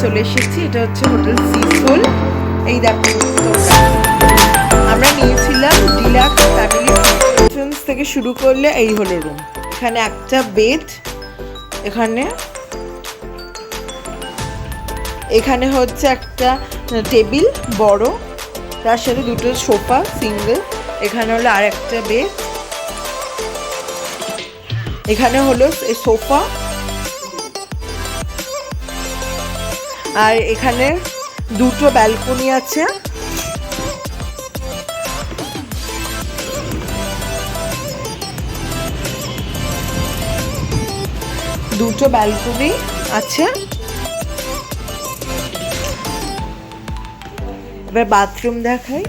চলে এসেছি। এটা হচ্ছে হোটেল সিসোল। এই দেখো আমরা নিয়েছিলাম ডিলাক্স ফ্যামিলি এন্ট্রান্স থেকে শুরু করলে এই হলো রুম। এখানে একটা বেড, এখানে হচ্ছে একটা টেবিল বড়, তার সাথে দুটো সোফা সিঙ্গেল। এখানে হলো আর একটা বেড, এখানে হলো সোফা, আর এখানে দুটো ব্যালকনি আছে। দুটো ব্যালকনি আছে। এবার বাথরুম দেখাই।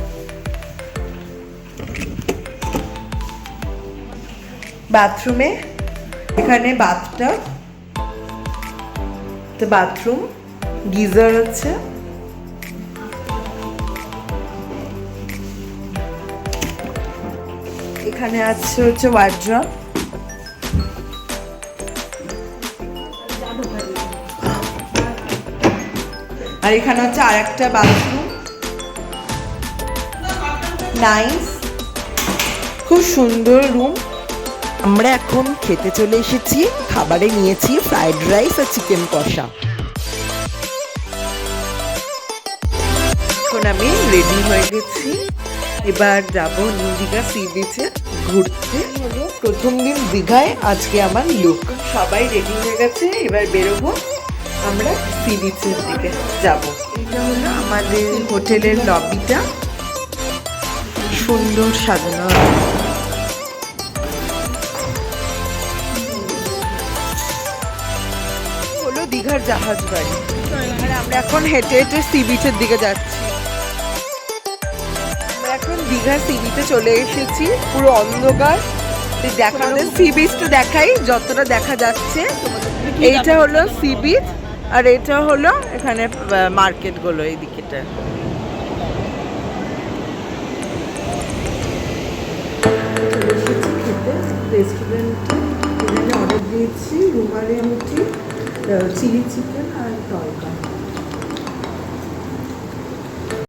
বাথরুমে এখানে বাথটাব, বাথরুম, গিজার আছে। এখানে আছে হচ্ছে ওয়ার্ড্রব, আর এখানে হচ্ছে আর একটা বাথরুম। নাইস, খুব সুন্দর রুম। আমরা এখন খেতে চলে এসেছি। খাবারে নিয়েছি ফ্রাইড রাইস আর চিকেন কষা। এখন আমি রেডি হয়ে গেছি, এবার যাব নিউ দীঘা সি বিচে ঘুরতে। হলো প্রথম দিন দীঘায়, আজকে আমার লুক। সবাই রেডি হয়ে গেছে, এবার বেরোবো, আমরা সি বিচের দিকে যাব। এটা হলো আমাদের হোটেলের লবিটা, সুন্দর সাজানো। হলো দীঘার জাহাজ বাড়ি। আর আমরা এখন হেঁটে হেঁটে সি বিচের দিকে যাচ্ছি। আমরা এখন দীঘার সি বিচে চলে এসেছি, পুরো অন্ধকার। দেখানো সি বিচটা দেখাই যতটা দেখা যাচ্ছে। এইটা হলো সি বিচ, আর এটা হলো এখানে মার্কেট গুলো এই দিকেটা। রেস্টুরেন্টে এখানে অর্ডার দিয়েছি রুমালি রুটি, চিলি চিকেন আর তরকা।